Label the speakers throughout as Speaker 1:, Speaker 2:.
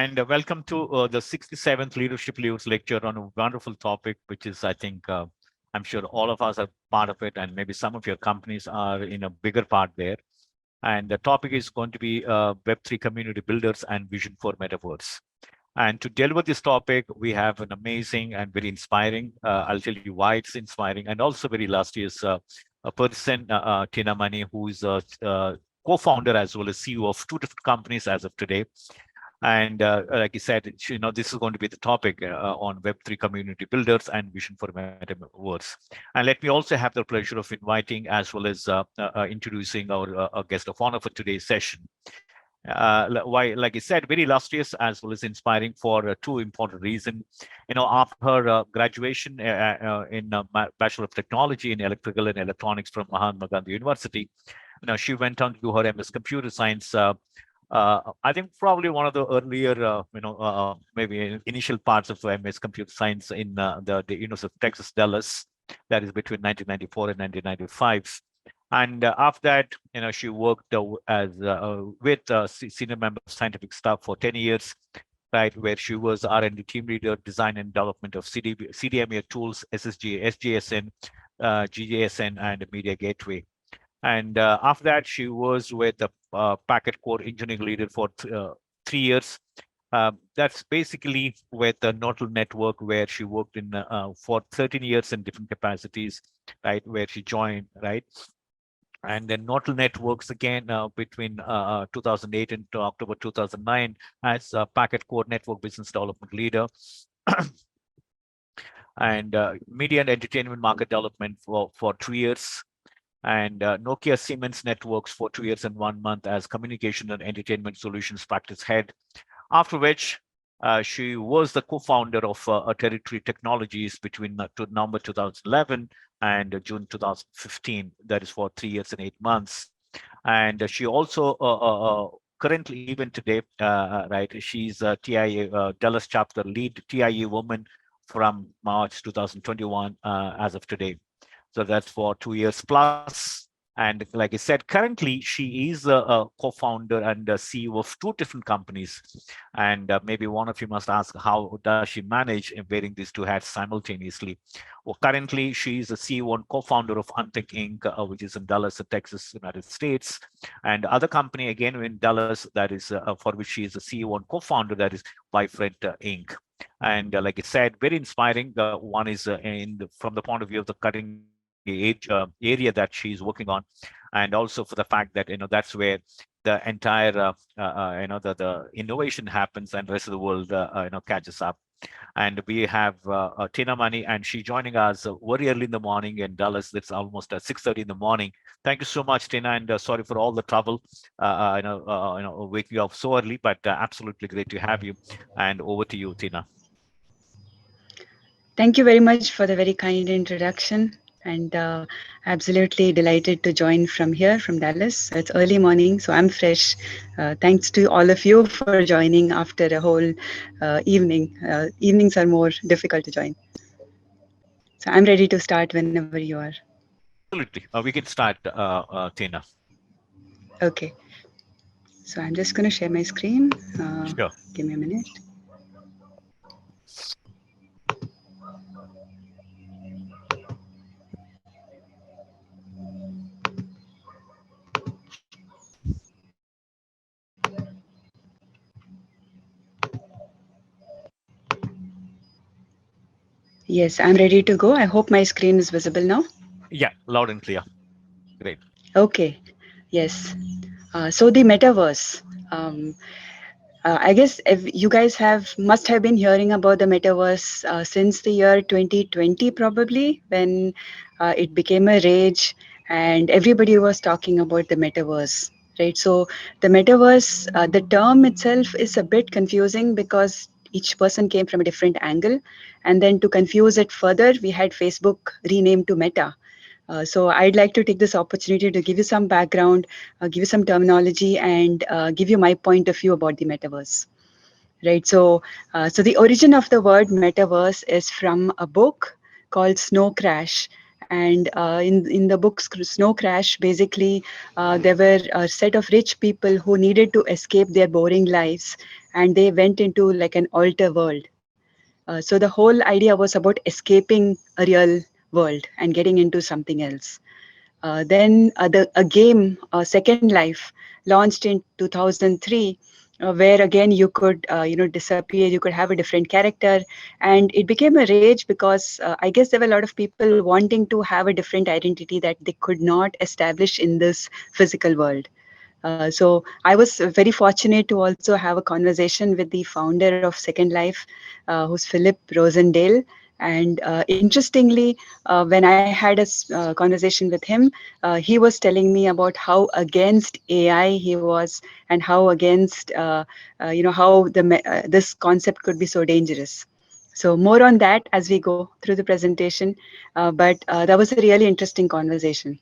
Speaker 1: and welcome to the 67th Leadership Leaders Lecture on a wonderful topic, which is, I think, I'm sure all of us are part of it, and maybe some of your companies are in a bigger part there. And the topic is going to be Web3 community builders and vision for Metaverse. And to deliver this topic, we have an amazing and very inspiring, I'll tell you why it's inspiring, and also very illustrious a person, Tina Mani, who is a co-founder as well as CEO of two different companies as of today. And like you said, this is going to be the topic on Web3 community builders and vision for Metaverse. And let me also have the pleasure of inviting as well as introducing our guest of honor for today's session. Why, like I said, very illustrious as well as inspiring for two important reasons. After her graduation in Bachelor of Technology in Electrical and Electronics from Mahatma Gandhi University, she went on to do her MS Computer Science. I think probably one of the earlier, maybe initial parts of MS Computer Science in the University of Texas, Dallas, that is between 1994 and 1995. And after that, she worked as with senior member of scientific staff for 10 years, right, where she was R&D team leader, design and development of CDMA tools, SSG, SGSN, GJSN, and Media Gateway. And after that, she was with the packet core engineering leader for 3 years. That's basically with the Nortel Network, where she worked in for 13 years in different capacities, right, where she joined, right? And then Nortel Networks again between 2008 and October 2009 as packet core network business development leader. And media and entertainment market development for 2 years. And Nokia Siemens Networks for 2 years and 1 month as communication and entertainment solutions practice head. After which, she was the co-founder of Territory Technologies between November 2011 and June 2015. That is for 3 years and 8 months. And she also currently, even today, right, she's a TIA Dallas chapter lead TIA woman from March 2021 as of today. So that's for 2 years plus. And like I said, currently she is a co-founder and a CEO of two different companies. And maybe one of you must ask, how does she manage wearing these two hats simultaneously? Well, currently she is a CEO and co-founder of Untech Inc., which is in Dallas, Texas, United States. And other company, again, in Dallas, that is for which she is a CEO and co-founder, that is Bifred Inc. And like I said, very inspiring. One is from the point of view of the cutting age area that she's working on, and also for the fact that that's where the entire the innovation happens and the rest of the world catches up. And we have Tina Mani, and she's joining us very early in the morning in Dallas. It's almost at 6:30 in the morning. Thank you so much, Tina, and sorry for all the trouble. Waking you up so early, but absolutely great to have you. And over to you, Tina.
Speaker 2: Thank you very much for the very kind introduction, and absolutely delighted to join from here, from Dallas. It's early morning, so I'm fresh. Thanks to all of you for joining after a whole evening. Evenings are more difficult to join. So I'm ready to start whenever you are.
Speaker 1: Absolutely. We can start, Tina.
Speaker 2: Okay. So I'm just going to share my screen.
Speaker 1: Sure.
Speaker 2: Give me a minute. Yes, I'm ready to go. I hope my screen is visible now.
Speaker 1: Yeah, loud and clear. Great.
Speaker 2: Okay. Yes. So the metaverse. I guess if you guys must have been hearing about the metaverse since the year 2020, probably, when it became a rage and everybody was talking about the metaverse, right? So the metaverse, the term itself is a bit confusing because each person came from a different angle. And then to confuse it further, we had Facebook renamed to Meta. So I'd like to take this opportunity to give you some background, give you some terminology, and give you my point of view about the metaverse. Right. So, so the origin of the word metaverse is from a book called Snow Crash, And in the book Snow Crash, basically there were a set of rich people who needed to escape their boring lives, and they went into like an alter world. So the whole idea was about escaping a real world and getting into something else. Then a game, Second Life, launched in 2003, where again you could disappear. You could have a different character, and it became a rage because I guess there were a lot of people wanting to have a different identity that they could not establish in this physical world. So I was very fortunate to also have a conversation with the founder of Second Life, who's Philip Rosendale. And interestingly, when I had a conversation with him, he was telling me about how against AI he was, and how against how this concept could be so dangerous. So more on that as we go through the presentation. But that was a really interesting conversation.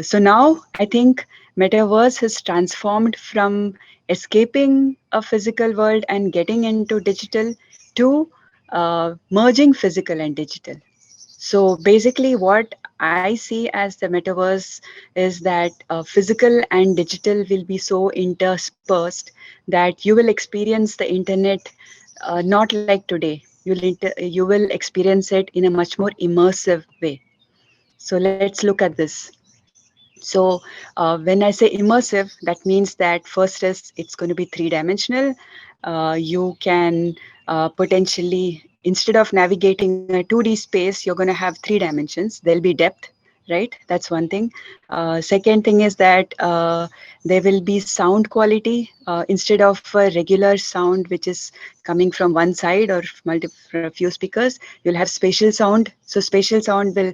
Speaker 2: So now I think metaverse has transformed from escaping a physical world and getting into digital to merging physical and digital. So basically, what I see as the metaverse is that physical and digital will be so interspersed that you will experience the internet not like today. You will experience it in a much more immersive way. So let's look at this. So when I say immersive, that means that first is it's going to be three dimensional. You can potentially, instead of navigating a 2D space, you're going to have three dimensions. There'll be depth, right? That's one thing. Second thing is that there will be sound quality. Instead of a regular sound which is coming from one side or from a few speakers, you'll have spatial sound. So spatial sound will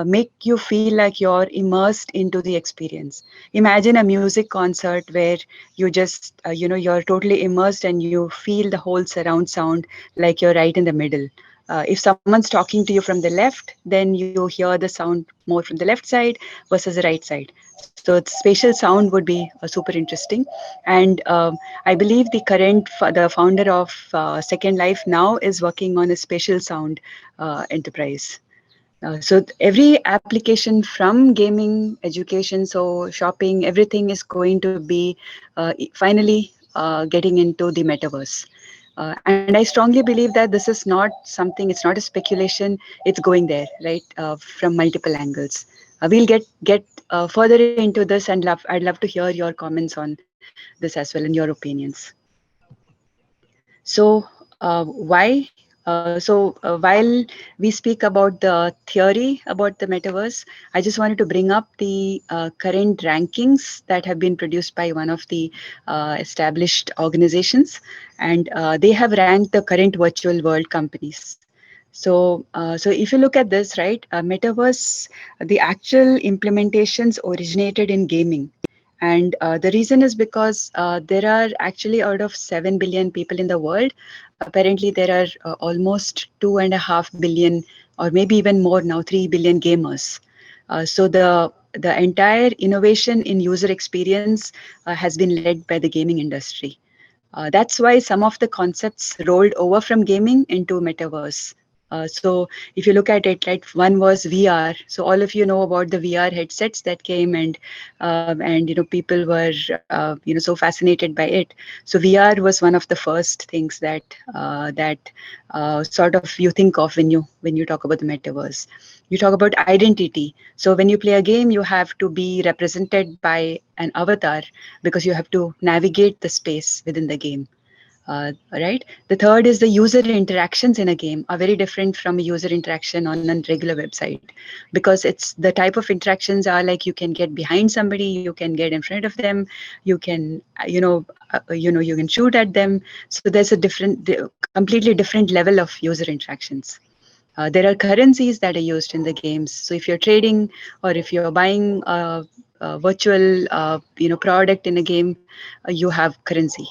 Speaker 2: make you feel like you're immersed into the experience. Imagine a music concert where you just you're totally immersed and you feel the whole surround sound, like you're right in the middle. If someone's talking to you from the left, then you hear the sound more from the left side versus the right side. So spatial sound would be super interesting. And I believe the founder of Second Life now is working on a spatial sound enterprise. So every application from gaming, education, so shopping, everything is going to be finally getting into the metaverse. And I strongly believe that this is not something, it's not a speculation, it's going there, right, from multiple angles. We'll get further into this, and I'd love to hear your comments on this as well and your opinions. So, while we speak about the theory about the metaverse, I just wanted to bring up the current rankings that have been produced by one of the established organizations, and they have ranked the current virtual world companies. So if you look at this, right, metaverse, the actual implementations originated in gaming. And the reason is because there are actually out of 7 billion people in the world, apparently there are almost 2.5 billion, or maybe even more now, 3 billion gamers. So the entire innovation in user experience has been led by the gaming industry. That's why some of the concepts rolled over from gaming into metaverse. So if you look at it, right, one was VR. So all of you know about the VR headsets that came, and people were so fascinated by it. So VR was one of the first things that sort of you think of when you talk about the metaverse. You talk about identity. So when you play a game, you have to be represented by an avatar because you have to navigate the space within the game. Right. The third is the user interactions in a game are very different from a user interaction on a regular website, because it's the type of interactions are like you can get behind somebody, you can get in front of them, you can you can shoot at them. So there's a completely different level of user interactions. There are currencies that are used in the games. So if you're trading or if you're buying a virtual product in a game, you have currency.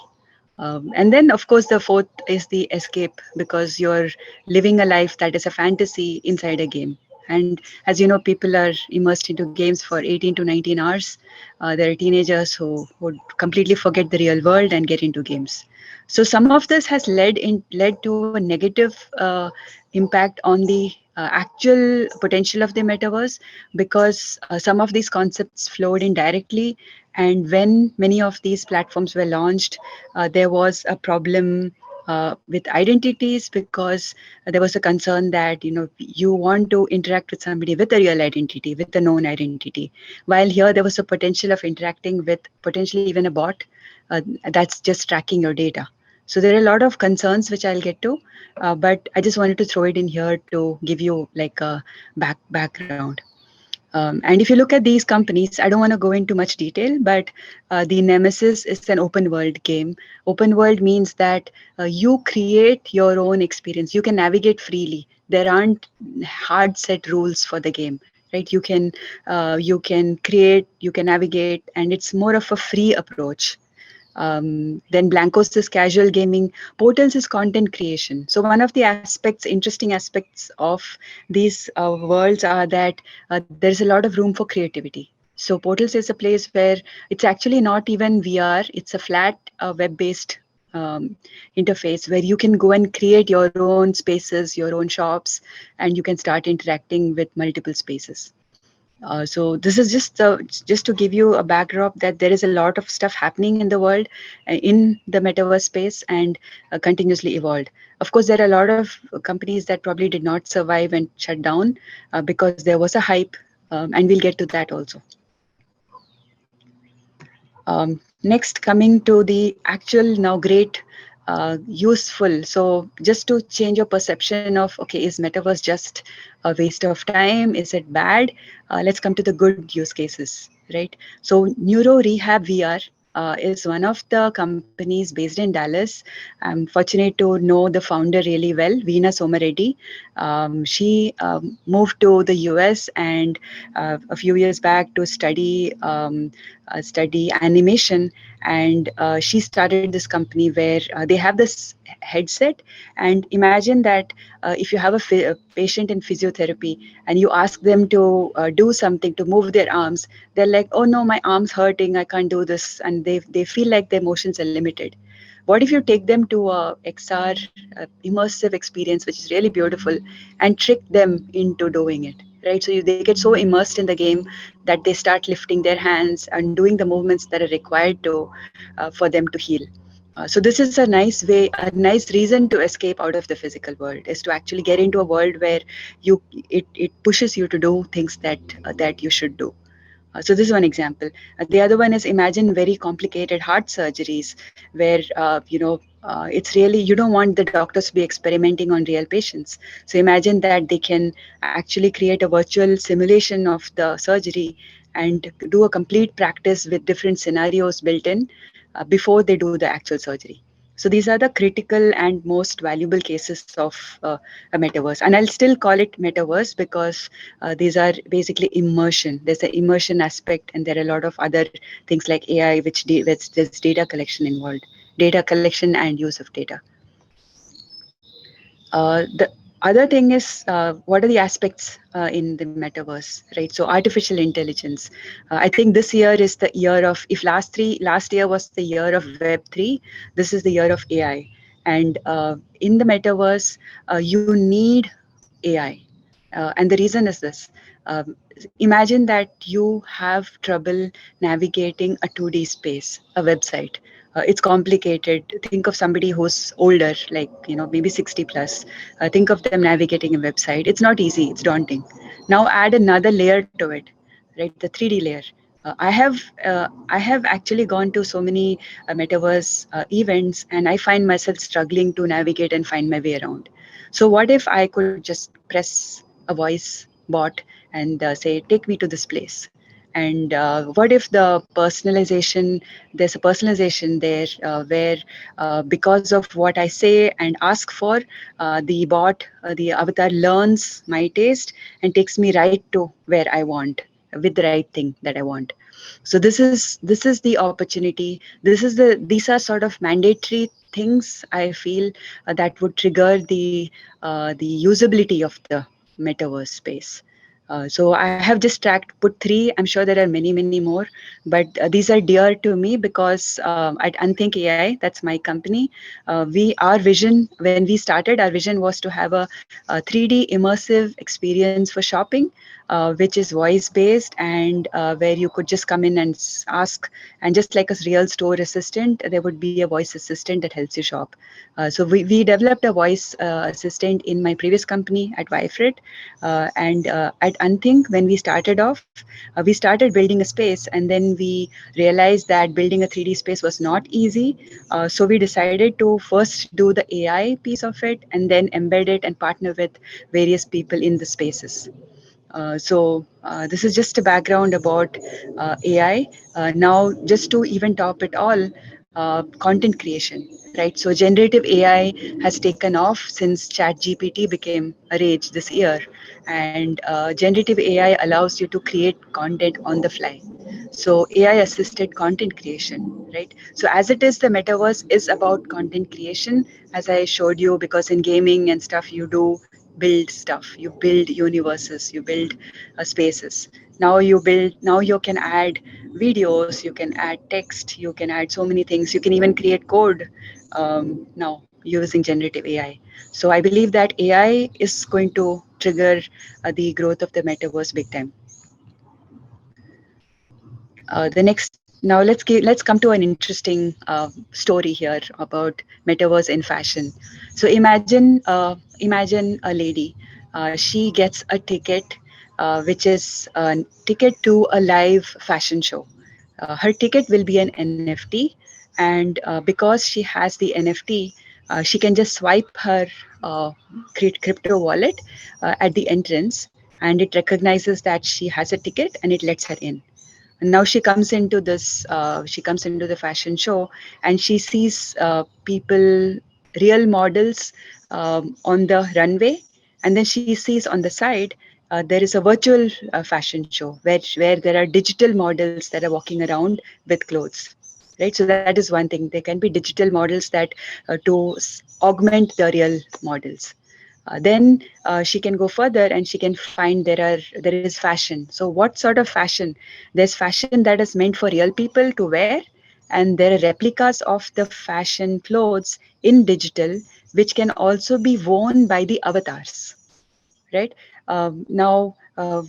Speaker 2: And then, of course, the fourth is the escape, because you're living a life that is a fantasy inside a game. And as you know, people are immersed into games for 18 to 19 hours. There are teenagers who would completely forget the real world and get into games. So some of this has led to a negative impact on the actual potential of the metaverse, because some of these concepts flowed in directly. And when many of these platforms were launched, there was a problem with identities, because there was a concern that you want to interact with somebody with a real identity, with a known identity, while here there was a potential of interacting with potentially even a bot that's just tracking your data. So there are a lot of concerns which I'll get to, but I just wanted to throw it in here to give you like a background. And if you look at these companies, I don't want to go into much detail, but the Nemesis is an open world game. Open world means that you create your own experience. You can navigate freely. There aren't hard set rules for the game, right? You can create, you can navigate, and it's more of a free approach. Then Blancos is casual gaming. Portals is content creation. So one of the aspects, interesting aspects of these worlds are that there's a lot of room for creativity. So Portals is a place where it's actually not even VR. It's a flat web-based um, interface where you can go and create your own spaces, your own shops, and you can start interacting with multiple spaces. So this is just to give you a backdrop that there is a lot of stuff happening in the world, in the metaverse space, and continuously evolved. Of course, there are a lot of companies that probably did not survive and shut down because there was a hype, and we'll get to that also. Next, coming to the actual now great, useful. So just to change your perception of, okay, is metaverse just a waste of time? Is it bad? Let's come to the good use cases, right? So Neuro Rehab VR is one of the companies based in Dallas. I'm fortunate to know the founder really well, Veena Somareddy. She moved to the US and a few years back to study animation, and she started this company where they have this headset. And imagine that if you have a patient in physiotherapy and you ask them to do something to move their arms, they're like, oh no, my arm's hurting, I can't do this, and they feel like their motions are limited. What if you take them to a XR immersive experience, which is really beautiful, and trick them into doing it, right? So they get so immersed in the game that they start lifting their hands and doing the movements that are required to for them to heal. So this is a nice way, a nice reason to escape out of the physical world, is to actually get into a world where it pushes you to do things that you should do. So this is one example. The other one is, imagine very complicated heart surgeries where it's really, you don't want the doctors to be experimenting on real patients. So imagine that they can actually create a virtual simulation of the surgery and do a complete practice with different scenarios built in before they do the actual surgery. So these are the critical and most valuable cases of a metaverse, and I'll still call it metaverse because these are basically immersion. There's an immersion aspect, and there are a lot of other things like AI, which there's data collection involved, data collection and use of data. The other thing is, what are the aspects in the metaverse, right? So artificial intelligence. I think this year is the year of, if last year was the year of Web3, this is the year of AI. And in the metaverse, you need AI. And the reason is this. Um, Imagine that you have trouble navigating a 2D space, a website. It's complicated. Think of somebody who's older, like, maybe 60 plus. Think of them navigating a website. It's not easy, it's daunting. Now add another layer to it, right? The 3D layer. I have actually gone to so many metaverse events, and I find myself struggling to navigate and find my way around. So what if I could just press a voice bot and say, take me to this place? And what if there's a personalization there where because of what I say and ask for, the avatar learns my taste and takes me right to where I want with the right thing that I want. So this is the opportunity. These are sort of mandatory things I feel that would trigger the usability of the metaverse space. So I have just put three. I'm sure there are many more, but these are dear to me because at Unthink AI, that's my company. Our vision when we started, our vision was to have a 3D immersive experience for shopping, which is voice based and where you could just come in and ask, and just like a real store assistant, there would be a voice assistant that helps you shop. So we developed a voice assistant in my previous company at Wifred, and at Unthink, when we started off, we started building a space, and then we realized that building a 3D space was not easy. So we decided to first do the AI piece of it, and then embed it and partner with various people in the spaces. So this is just a background about AI. Now, just to even top it all, content creation, right? So generative AI has taken off since ChatGPT became a rage this year, and generative AI allows you to create content on the fly. So AI assisted content creation, right? So as it is, the metaverse is about content creation, as I showed you, because in gaming and stuff, you do build stuff, you build universes, you build spaces. Now you can add videos, you can add text, you can add so many things, you can even create code now using generative AI. So I believe that AI is going to trigger the growth of the metaverse big time. The next Now let's come to an interesting story here about metaverse in fashion. So imagine a lady. She gets a ticket, which is a ticket to a live fashion show. Her ticket will be an NFT, and because she has the NFT, she can just swipe her crypto wallet at the entrance, and it recognizes that she has a ticket and it lets her in. And now she comes into the fashion show, and she sees people, real models, on the runway, and then she sees on the side there is a virtual fashion show where there are digital models that are walking around with clothes, right? So that is one thing. There can be digital models that augment the real models. Then she can go further and she can find there is fashion. So what sort of fashion? There's fashion that is meant for real people to wear, and there are replicas of the fashion clothes in digital, which can also be worn by the avatars, right? Now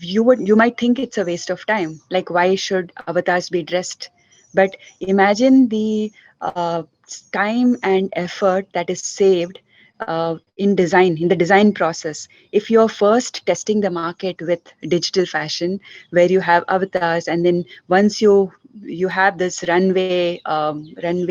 Speaker 2: you might think it's a waste of time. Like, why should avatars be dressed? But imagine the time and effort that is saved in the design process. If you're first testing the market with digital fashion, where you have avatars, and then once you have this runway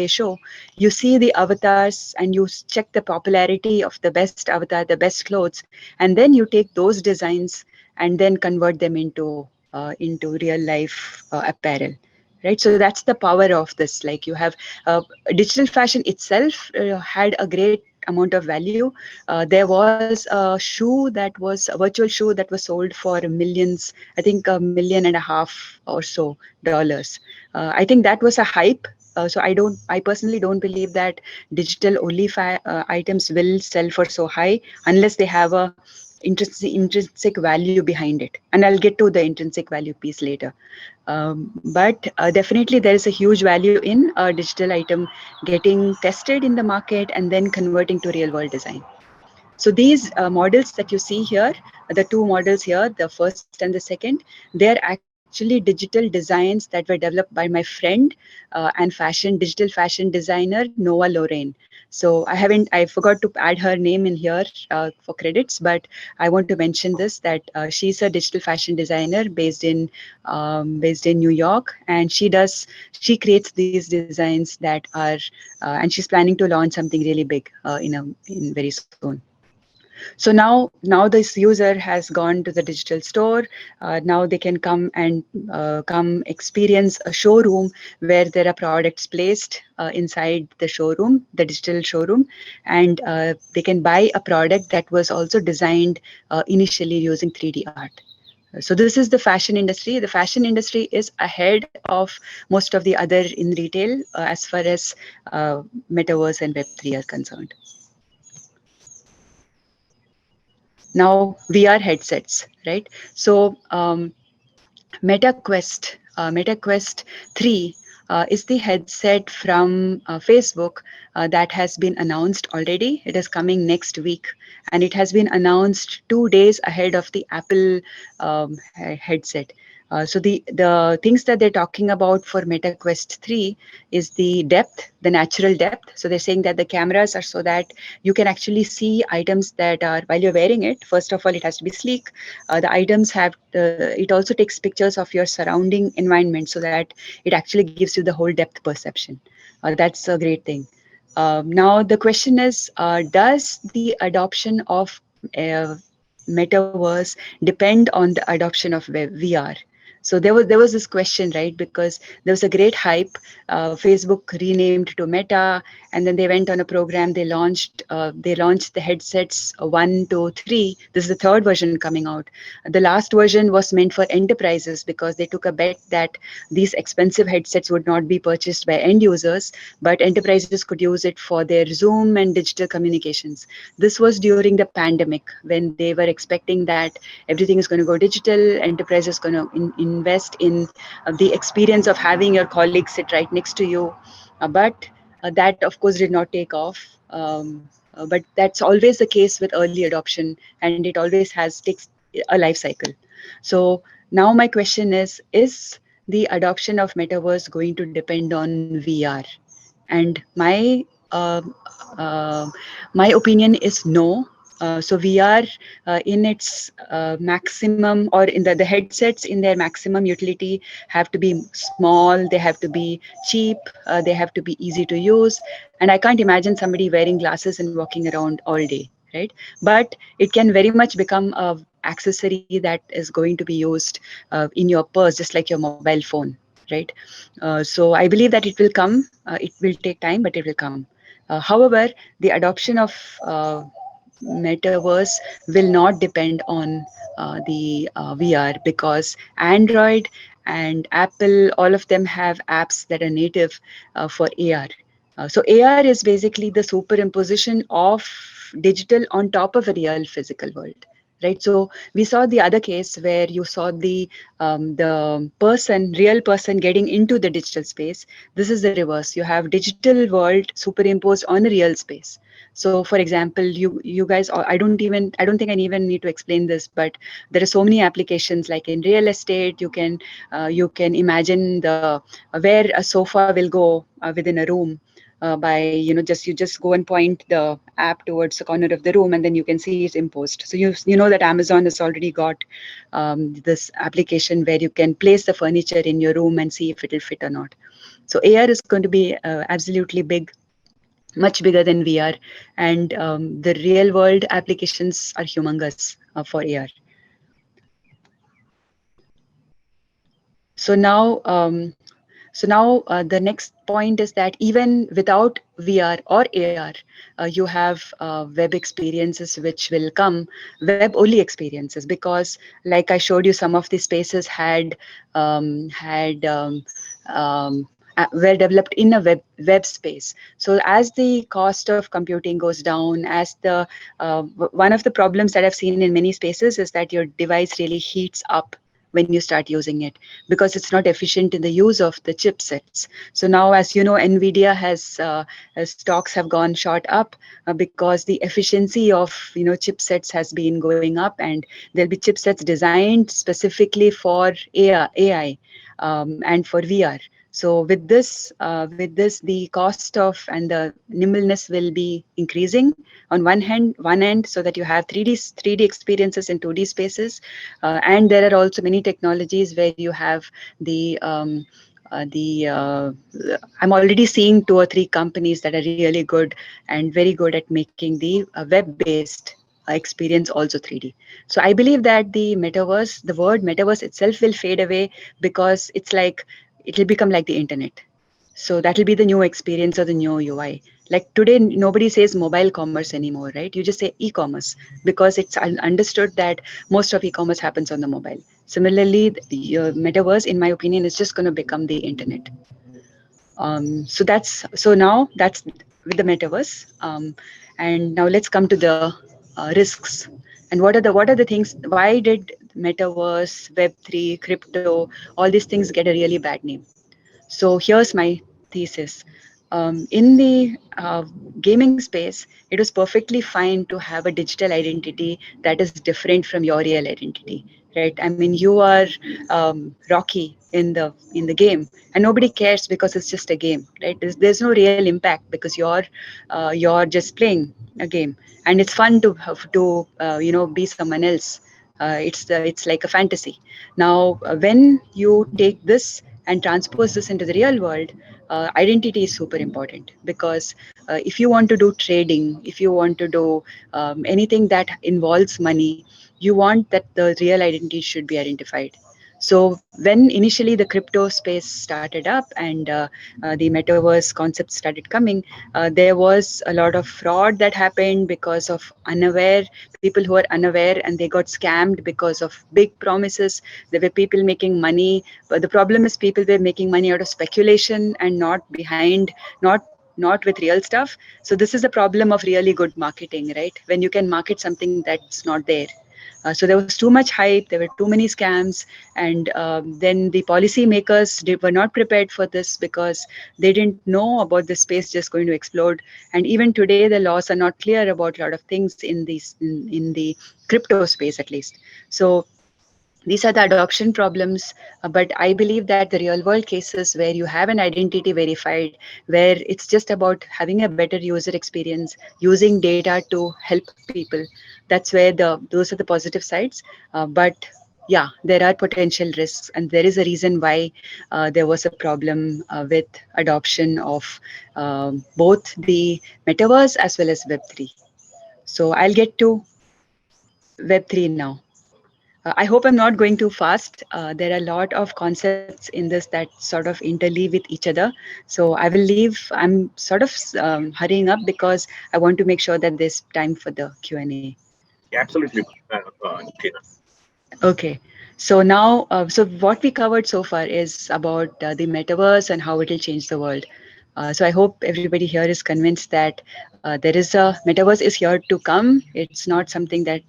Speaker 2: show, you see the avatars and you check the popularity of the best avatar, the best clothes, and then you take those designs and then convert them into real life apparel, right? So that's the power of this. Like, you have digital fashion itself had a great amount of value. There was a virtual shoe that was sold for millions, I think $1.5 million or so dollars. I think that was a hype. So I personally don't believe that digital only items will sell for so high unless they have a intrinsic value behind it. And I'll get to the intrinsic value piece later. But definitely there is a huge value in a digital item getting tested in the market and then converting to real world design. So these models that you see here, the two models here, the first and the second, they're actually digital designs that were developed by my friend and digital fashion designer, Noah Lorraine. So I forgot to add her name in here for credits, but I want to mention this, that she's a digital fashion designer based in New York, and she creates these designs that are, and she's planning to launch something really big in very soon. So now this user has gone to the digital store. Now they can come experience a showroom where there are products placed inside the showroom, the digital showroom, and they can buy a product that was also designed initially using 3D art. So this is the fashion industry. The fashion industry is ahead of most of the other in retail as far as metaverse and Web3 are concerned. now VR headsets, right? So MetaQuest 3 is the headset from Facebook that has been announced already. It is coming next week, and it has been announced 2 days ahead of the Apple headset. So the things that they're talking about for MetaQuest 3 is the depth, the natural depth. So they're saying that the cameras are so that you can actually see items that are while you're wearing it. First of all, it has to be sleek. The items have it also takes pictures of your surrounding environment so that it actually gives you the whole depth perception. That's a great thing. Now the question is, does the adoption of uh, metaverse depend on the adoption of VR? So there was this question, right? Because there was a great hype. Facebook renamed to Meta, and then they went on a program. They launched the headsets 1, 2, 3. This is the third version coming out. The last version was meant for enterprises because they took a bet that these expensive headsets would not be purchased by end users, but enterprises could use it for their Zoom and digital communications. This was during the pandemic when they were expecting that everything is going to go digital. Enterprises going to invest in the experience of having your colleagues sit right next to you. But that, of course, did not take off. But that's always the case with early adoption, and it always has takes a life cycle. So now my question is the adoption of metaverse going to depend on VR? And uh, uh, my opinion is no. So VR in its maximum, or in the headsets in their maximum utility, have to be small, they have to be cheap, they have to be easy to use. And I can't imagine somebody wearing glasses and walking around all day, right? But it can very much become a accessory that is going to be used in your purse, just like your mobile phone, right? So I believe that it will come. It will take time, but it will come. However, the adoption of metaverse will not depend on the VR, because Android and Apple, all of them have apps that are native for AR. So AR is basically the superimposition of digital on top of a real physical world, right? So we saw the other case where you saw the real person getting into the digital space. This is the reverse. You have digital world superimposed on a real space. So for example, you guys, I don't think I even need to explain this, but there are so many applications like in real estate. You can imagine the where a sofa will go within a room, by just you just go and point the app towards the corner of the room, and then you can see it imposed. So you know that Amazon has already got this application where you can place the furniture in your room and see if it will fit or not. So AR is going to be absolutely big, much bigger than VR, and the real world applications are humongous for AR. So now, the next point is that even without VR or AR, you have web experiences which will come, web only experiences, because like I showed you, some of the spaces were developed in a web space. So as the cost of computing goes down, as one of the problems that I've seen in many spaces is that your device really heats up when you start using it, because it's not efficient in the use of the chipsets. So now, as you know, Nvidia has stocks have gone short up because the efficiency of chipsets has been going up, and there'll be chipsets designed specifically for AI and for VR. So with this, the cost of and the nimbleness will be increasing on one end, so that you have 3D experiences in 2D spaces, and there are also many technologies where you have the the I'm already seeing 2 or 3 companies that are really good and very good at making the web-based experience also 3D. So I believe that the word metaverse itself will fade away, because it'll become like the internet. So that will be the new experience or the new UI. Like today, nobody says mobile commerce anymore, right? You just say e-commerce, because it's understood that most of e-commerce happens on the mobile. Similarly, the metaverse, in my opinion, is just going to become the internet. So now that's with the metaverse. And now let's come to the risks. And what are the things? Why did metaverse, Web3, crypto, all these things get a really bad name? So here's my thesis. In the gaming space, it was perfectly fine to have a digital identity that is different from your real identity, right? I mean, you are Rocky in the game, and nobody cares because it's just a game, right? There's no real impact because you're just playing a game, and it's fun to be someone else. It's like a fantasy. Now, when you take this and transpose this into the real world, identity is super important because if you want to do trading, if you want to do anything that involves money, you want that the real identity should be identified. So when initially the crypto space started up and the metaverse concept started coming, there was a lot of fraud that happened because of unaware people who are unaware, and they got scammed because of big promises. There were people making money, but the problem is people were making money out of speculation and not behind, not with real stuff. So this is the problem of really good marketing, right? When you can market something that's not there. So there was too much hype, there were too many scams, and then the policymakers were not prepared for this because they didn't know about the space just going to explode. And even today, the laws are not clear about a lot of things in the crypto space, at least. So these are the adoption problems, but I believe that the real world cases where you have an identity verified, where it's just about having a better user experience, using data to help people, that's where those are the positive sides. But yeah, there are potential risks, and there is a reason why there was a problem with adoption of both the metaverse as well as Web3. So I'll get to Web3 now. I hope I'm not going too fast. There are a lot of concepts in this that sort of interleave with each other. So I will leave. I'm sort of hurrying up because I want to make sure that there's time for the Q&A.
Speaker 3: Absolutely, Tina.
Speaker 2: Okay. So now, so what we covered so far is about the metaverse and how it will change the world. So I hope everybody here is convinced that there is a metaverse is here to come. It's not something that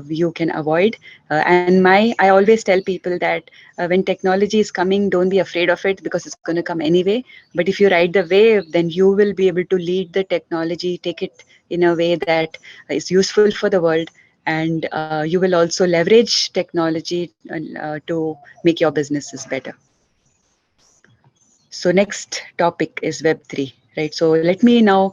Speaker 2: you can avoid. I always tell people that when technology is coming, don't be afraid of it because it's going to come anyway. But if you ride the wave, then you will be able to lead the technology, take it in a way that is useful for the world, and you will also leverage technology to make your businesses better. So next topic is Web3, right? So let me now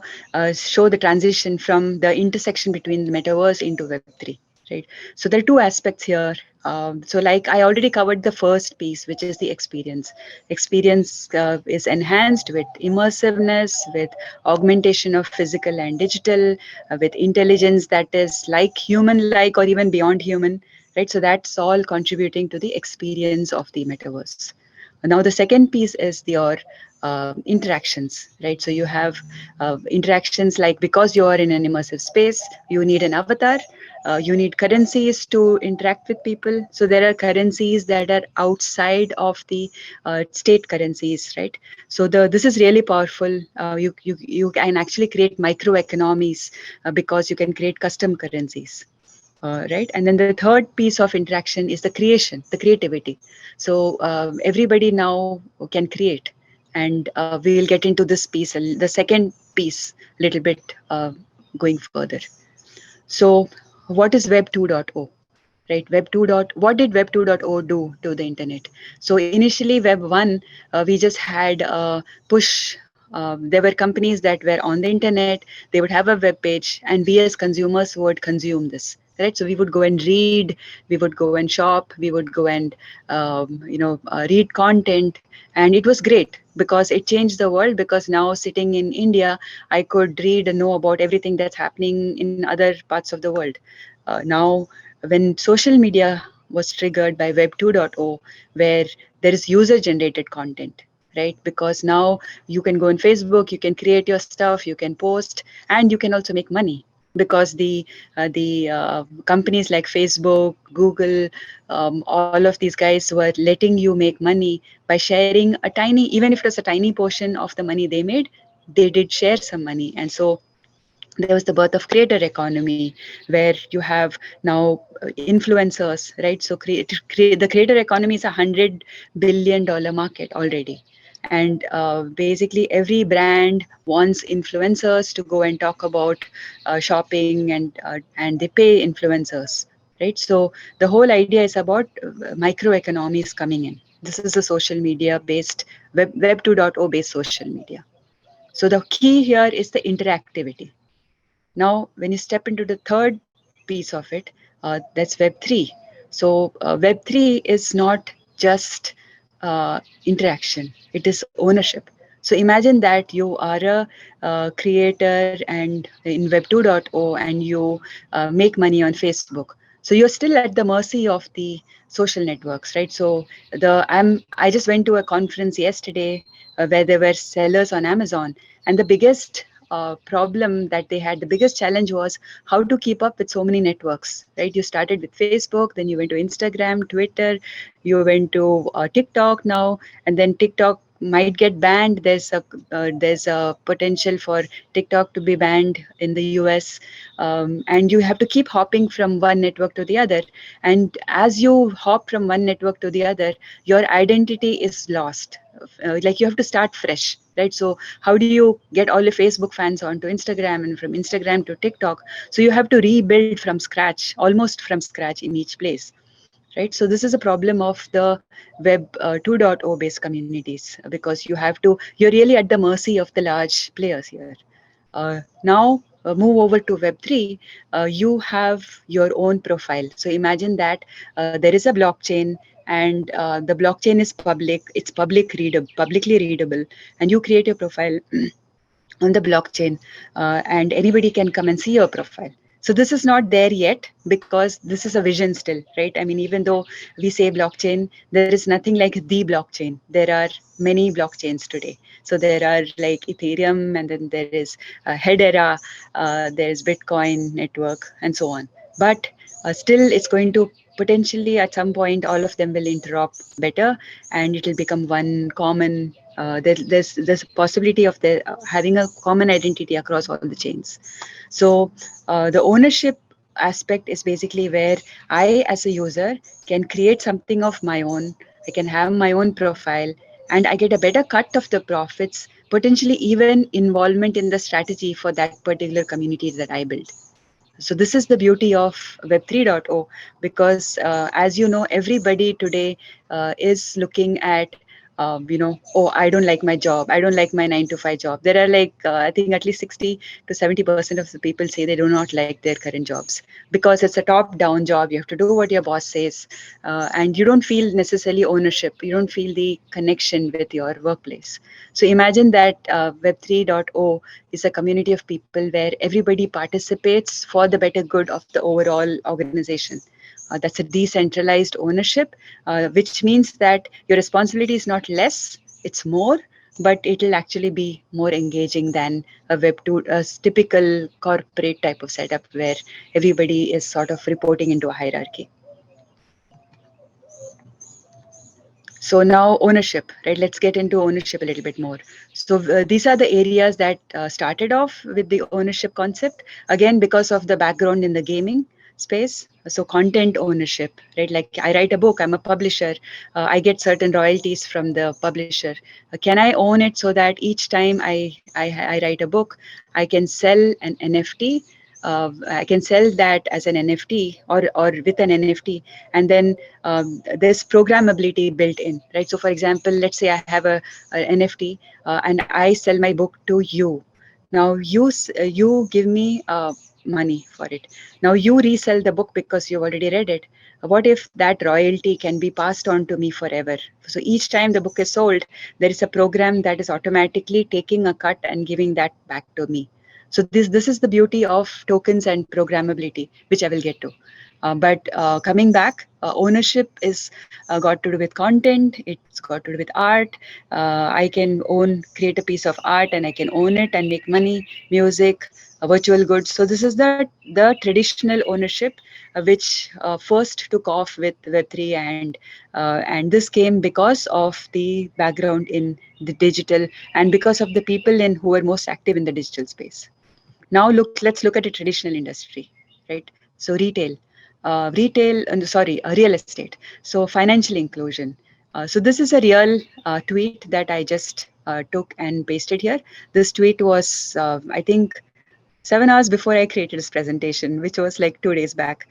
Speaker 2: show the transition from the intersection between the metaverse into Web3, right? So there are two aspects here. So like I already covered the first piece, which is the experience. Experience is enhanced with immersiveness, with augmentation of physical and digital, with intelligence that is like human-like or even beyond human, right? So that's all contributing to the experience of the metaverse. Now, the second piece is your interactions, right? So you have interactions like because you are in an immersive space, you need an avatar, you need currencies to interact with people. So there are currencies that are outside of the state currencies, right? So this is really powerful. You can actually create microeconomies because you can create custom currencies. Right, and then the third piece of interaction is the creation, the creativity. So everybody now can create, and we'll get into this piece, the second piece, a little bit going further. So what is Web 2.0? Right, Web 2. What did Web 2.0 do to the internet? So initially, Web 1, we just had push. There were companies that were on the internet. They would have a web page, and we as consumers would consume this. Right, so we would go and read, we would go and shop, we would go and read content, and it was great because it changed the world. Because now sitting in India, I could read and know about everything that's happening in other parts of the world. Now when social media was triggered by Web 2.0, where there is user generated content, right? Because now you can go on Facebook, you can create your stuff, you can post, and you can also make money because the companies like Facebook, Google, all of these guys were letting you make money by sharing a tiny, even if it was a tiny portion of the money they made, they did share some money. And so There was the birth of creator economy, where you have now influencers, right? So the creator economy is $100 billion market already. And basically every brand wants influencers to go and talk about shopping, and they pay influencers, right? So the whole idea is about microeconomies coming in. This is a social media based web 2.0 based social media. So the key here is the interactivity. Now, when you step into the third piece of it, that's Web3. So, Web3 is not just interaction, it is ownership. So, imagine that you are a creator and in Web 2.0, and you make money on Facebook. So you're still at the mercy of the social networks, right? So I just went to a conference yesterday where there were sellers on Amazon, and the biggest problem that they had, the biggest challenge was how to keep up with so many networks, right? You started with Facebook, then you went to Instagram, Twitter, you went to TikTok now, and then TikTok might get banned. There's a potential for TikTok to be banned in the US, and you have to keep hopping from one network to the other. And as you hop from one network to the other, your identity is lost. Like you have to start fresh, right? So how do you get all the Facebook fans onto Instagram, and from Instagram to TikTok? So you have to rebuild from scratch, almost from scratch in each place, right? So this is a problem of the web 2.0 based communities, because you're really at the mercy of the large players here. Now move over to Web3. You have your own profile. So imagine that there is a blockchain, and the blockchain is public. It's publicly readable, and you create your profile on the blockchain, and anybody can come and see your profile. So this is not there yet, because this is a vision still, right? I mean, even though we say blockchain, there is nothing like the blockchain. There are many blockchains today. So there are like Ethereum, and then there is Hedera, there's Bitcoin network, and so on. But still, it's going to potentially at some point all of them will interop better, and it will become one common. There's a possibility of having a common identity across all the chains. So the ownership aspect is basically where I, as a user, can create something of my own. I can have my own profile, and I get a better cut of the profits, potentially even involvement in the strategy for that particular community that I build. So this is the beauty of Web 3.0, because as you know, everybody today is looking at, oh, I don't like my job. I don't like my 9 to 5 job. There are like, I think at least 60 to 70% of the people say they do not like their current jobs, because it's a top down job. You have to do what your boss says, and you don't feel necessarily ownership. You don't feel the connection with your workplace. So imagine that Web 3.0 is a community of people where everybody participates for the better good of the overall organization. That's a decentralized ownership, which means that your responsibility is not less, it's more, but it'll actually be more engaging than a a typical corporate type of setup where everybody is sort of reporting into a hierarchy. So now ownership, right? Let's get into ownership a little bit more. So these are the areas that started off with the ownership concept, again because of the background in the gaming space. So content ownership, right? Like I write a book, I'm a publisher, I get certain royalties from the publisher. Can I own it so that each time I write a book, I can sell an NFT? I can sell that as an NFT, or with an NFT, and then there's programmability built in, right? So, for example, let's say I have a NFT, and I sell my book to you. Now you give me money for it. Now you resell the book because you've already read it. What if that royalty can be passed on to me forever? So each time the book is sold, there is a program that is automatically taking a cut and giving that back to me. So this is the beauty of tokens and programmability, which I will get to. But coming back, ownership is got to do with content. It's got to do with art. I can create a piece of art, and I can own it and make money. Music, virtual goods. So this is the traditional ownership, which first took off with Web3, and this came because of the background in the digital, and because of the people who were most active in the digital space. Now let's look at a traditional industry, right? So real estate. So financial inclusion. So this is a real tweet that I just took and pasted here. This tweet was, I think, 7 hours before I created this presentation, which was like 2 days back.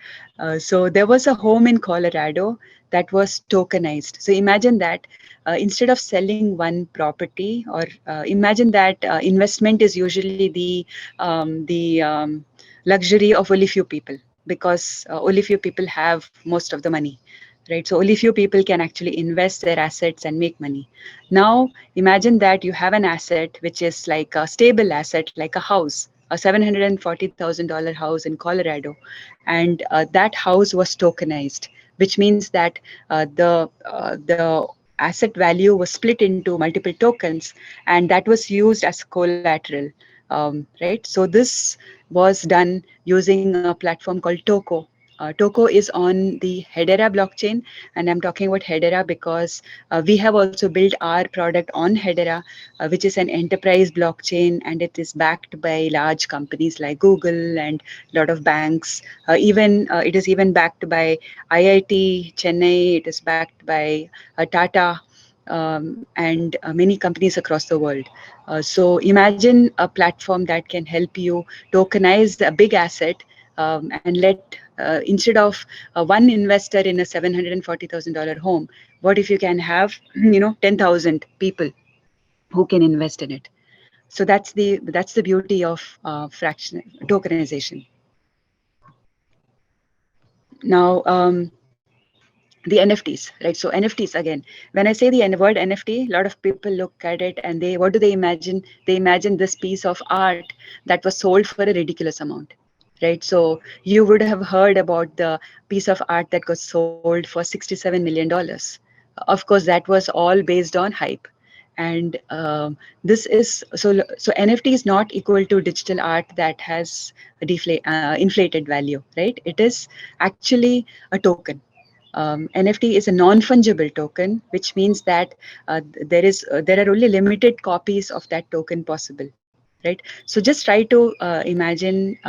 Speaker 2: So there was a home in Colorado that was tokenized. So imagine that instead of selling one property, or imagine that investment is usually the luxury of only few people, because only few people have most of the money, right? So only few people can actually invest their assets and make money. Now imagine that you have an asset which is like a stable asset, like a house, a $740,000 house in Colorado, and that house was tokenized, which means that the asset value was split into multiple tokens, and that was used as collateral. Right. So this was done using a platform called Toko. Toko is on the Hedera blockchain, and I'm talking about Hedera because we have also built our product on Hedera, which is an enterprise blockchain, and it is backed by large companies like Google and a lot of banks. Even it is even backed by IIT Chennai. It is backed by Tata. And many companies across the world. So imagine a platform that can help you tokenize a big asset, and let instead of one investor in a $740,000 home, what if you can have 10,000 people who can invest in it? So that's the beauty of fraction tokenization. Now, the NFTs, right? So NFTs again. When I say the word NFT, a lot of people look at it and what do they imagine? They imagine this piece of art that was sold for a ridiculous amount, right? So you would have heard about the piece of art that got sold for $67 million. Of course, that was all based on hype. And this is so NFT is not equal to digital art that has inflated value, right? It is actually a token. NFT is a non-fungible token, which means that there are only limited copies of that token possible, right? So just try to imagine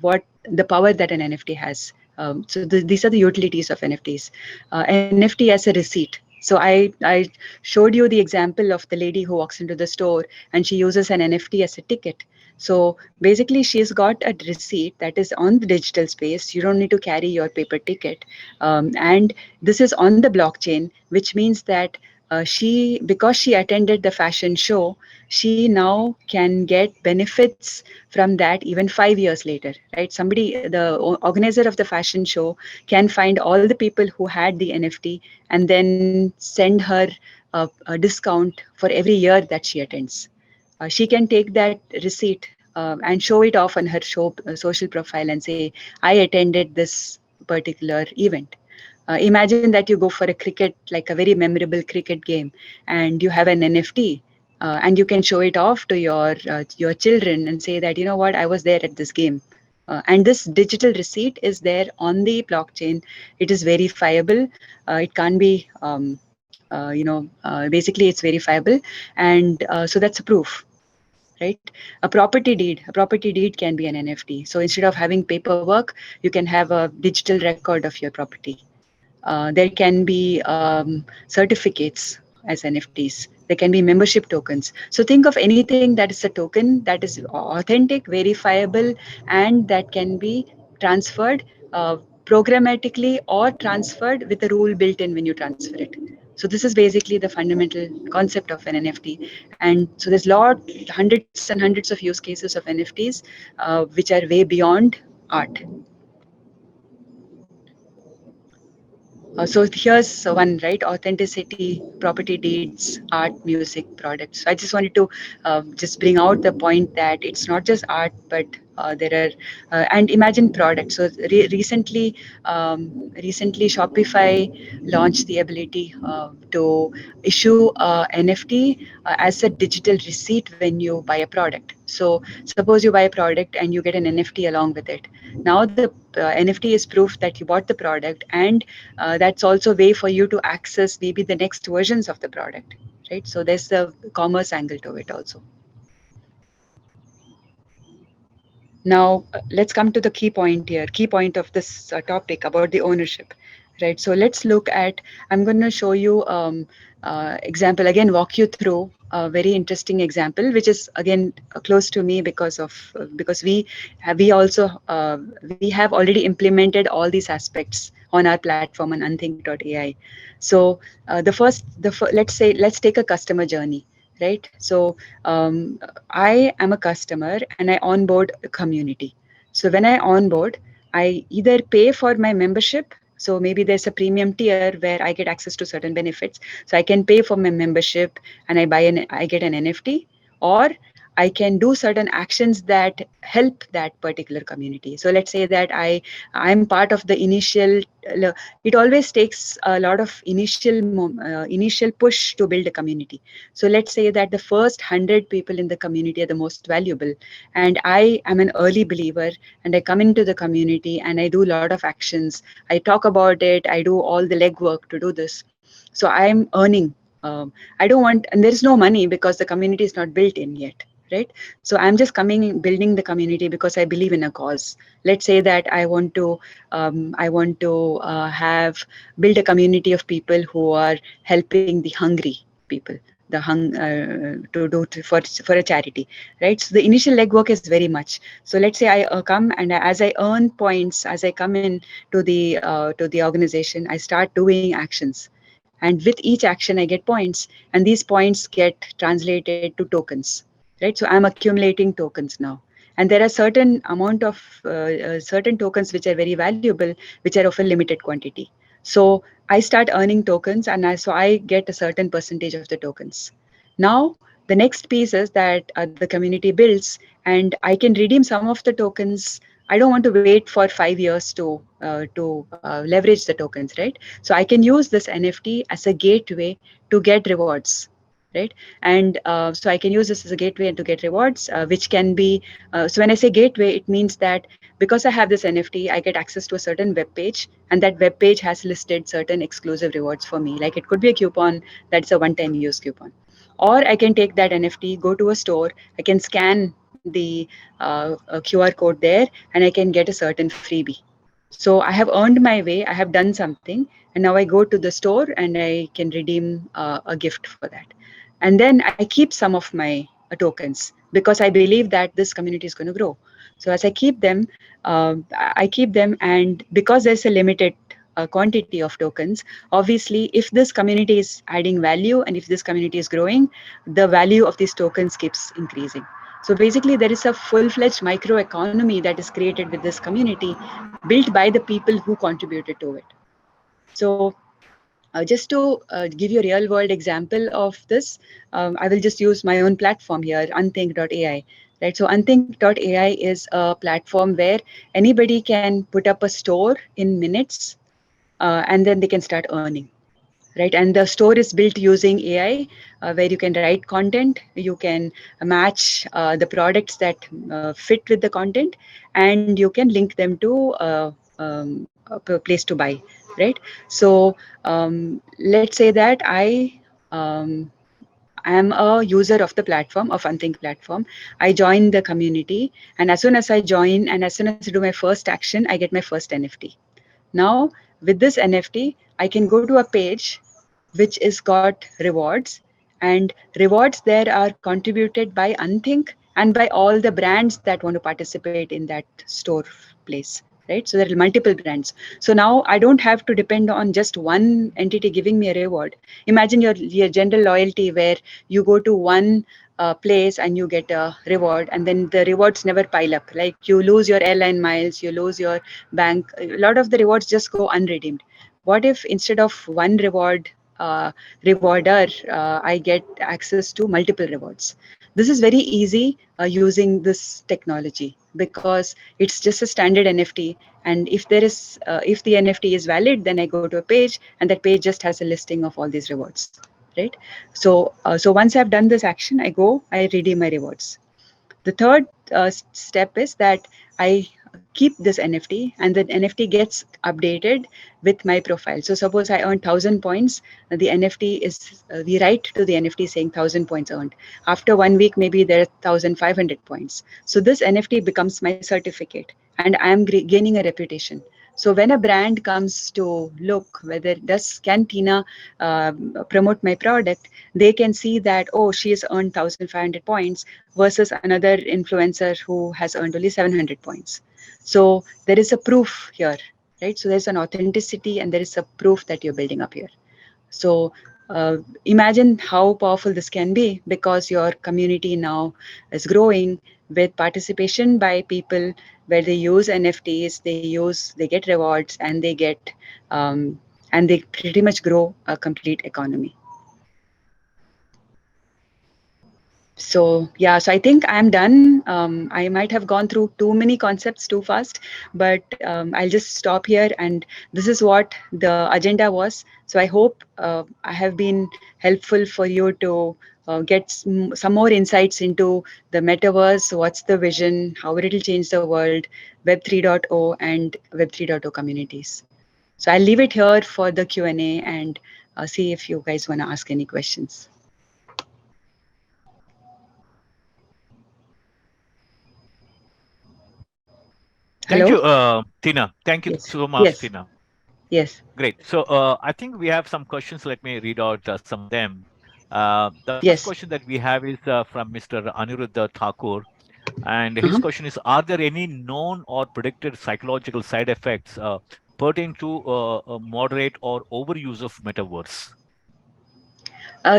Speaker 2: what the power that an NFT has. These are the utilities of NFTs. NFT as a receipt. So I showed you the example of the lady who walks into the store and she uses an NFT as a ticket. So basically, she's got a receipt that is on the digital space. You don't need to carry your paper ticket, and this is on the blockchain, which means that because she attended the fashion show, she now can get benefits from that even 5 years later, right? The organizer of the fashion show can find all the people who had the NFT and then send her a discount for every year that she attends. She can take that receipt and show it off on her social profile and say, I attended this particular event. Imagine that you go for a cricket, like a very memorable cricket game, and you have an NFT, and you can show it off to your children and say that, you know what, I was there at this game. And this digital receipt is there on the blockchain. It is verifiable. It can't be, basically it's verifiable, and so that's a proof, right? A property deed can be an NFT. So instead of having paperwork, you can have a digital record of your property. There can be certificates as NFTs. There can be membership tokens. So think of anything that is a token that is authentic, verifiable, and that can be transferred programmatically or transferred with a rule built in when you transfer it. So this is basically the fundamental concept of an NFT. And so there's hundreds and hundreds of use cases of NFTs, which are way beyond art. So here's one, right? Authenticity, property deeds, art, music, products. So I just wanted to just bring out the point that it's not just art, but there are and imagine products. So recently Shopify launched the ability to issue NFT as a digital receipt when you buy a product. So suppose you buy a product and you get an NFT along with it. Now the NFT is proof that you bought the product, and that's also a way for you to access maybe the next versions of the product, right? So there's the commerce angle to it also. Now, let's come to the key point here, key point of this topic about the ownership, right? So let's look at, I'm going to show you example, again, walk you through a very interesting example, which is again close to me because of, because we also, we have already implemented all these aspects on our platform on unthink.ai. So let's take a customer journey, right? So I am a customer and I onboard a community. So when I onboard, I either pay for my membership. So maybe there's a premium tier where I get access to certain benefits. So I can pay for my membership and I get an NFT, or I can do certain actions that help that particular community. So let's say that I'm part of the initial. It always takes a lot of initial push to build a community. So let's say that the first 100 people in the community are the most valuable, and I am an early believer, and I come into the community and I do a lot of actions. I talk about it. I do all the legwork to do this. So I'm earning. I don't want, and there's no money because the community is not built in yet, right? So I'm just coming, building the community because I believe in a cause. Let's say that I want to have build a community of people who are helping the hungry people, to do for a charity, right? So the initial legwork is very much. So let's say I come, and as I earn points, as I come in to the organization, I start doing actions, and with each action I get points, and these points get translated to tokens, right? So I'm accumulating tokens now, and there are certain amount of certain tokens which are very valuable, which are of a limited quantity. So I start earning tokens, and so I get a certain percentage of the tokens. Now the next piece is that the community builds, and I can redeem some of the tokens. I don't want to wait for 5 years to leverage the tokens, right? So I can use this NFT as a gateway to get rewards, right? And so I can use this as a gateway and to get rewards, which can be. So when I say gateway, it means that because I have this NFT, I get access to a certain web page, and that web page has listed certain exclusive rewards for me. Like it could be a coupon that's a one-time use coupon, or I can take that NFT, go to a store, I can scan the QR code there, and I can get a certain freebie. So I have earned my way, I have done something, and now I go to the store and I can redeem a gift for that. And then I keep some of my tokens because I believe that this community is going to grow. So as I keep them, I keep them, and because there's a limited quantity of tokens, obviously, if this community is adding value and if this community is growing, the value of these tokens keeps increasing. So basically, there is a full-fledged microeconomy that is created with this community, built by the people who contributed to it. So just to give you a real world example of this, I will just use my own platform here, unthink.ai. Right. So unthink.ai is a platform where anybody can put up a store in minutes, and then they can start earning. Right. And the store is built using AI, where you can write content, you can match the products that fit with the content, and you can link them to a place to buy. Right. So let's say that I am a user of the platform, of Unthink platform. I join the community, and as soon as I join and as soon as I do my first action, I get my first NFT. Now, with this NFT, I can go to a page which is got rewards, and rewards there are contributed by Unthink and by all the brands that want to participate in that store place. Right. So there are multiple brands. So now I don't have to depend on just one entity giving me a reward. Imagine your general loyalty where you go to one place and you get a reward, and then the rewards never pile up. Like you lose your airline miles, you lose your bank. A lot of the rewards just go unredeemed. What if instead of one rewarder, I get access to multiple rewards? This is very easy using this technology because it's just a standard NFT. And if the NFT is valid, then I go to a page, and that page just has a listing of all these rewards, right? So once I've done this action, I redeem my rewards. The third step is that I keep this NFT, and the NFT gets updated with my profile. So suppose I earn 1,000 points, the NFT is we write to the NFT saying 1,000 points earned. After 1 week, maybe there are 1,500 points. So this NFT becomes my certificate, and I am gaining a reputation. So when a brand comes to look whether does can Tina promote my product, they can see that, oh, she has earned 1,500 points versus another influencer who has earned only 700 points. So there is a proof here, right? So there's an authenticity and there is a proof that you're building up here. So imagine how powerful this can be, because your community now is growing with participation by people where they use NFTs, they get rewards, and um, they pretty much grow a complete economy. So yeah, so I think I'm done. I might have gone through too many concepts too fast, but I'll just stop here. And this is what the agenda was. So I hope I have been helpful for you to get some more insights into the metaverse. What's the vision? How it will change the world? Web 3.0 and Web 3.0 communities. So I'll leave it here for the Q&A and see if you guys want to ask any questions.
Speaker 1: Thank
Speaker 2: Hello?
Speaker 1: you, Tina. Thank you
Speaker 2: Yes.
Speaker 1: so much,
Speaker 2: Yes.
Speaker 1: Tina.
Speaker 2: Yes.
Speaker 1: Great. So I think we have some questions. Let me read out some of them. The first
Speaker 2: Yes.
Speaker 1: question that we have is from Mr. Aniruddha Thakur. And his
Speaker 2: Uh-huh.
Speaker 1: question is, are there any known or predicted psychological side effects pertaining to moderate or overuse of metaverse?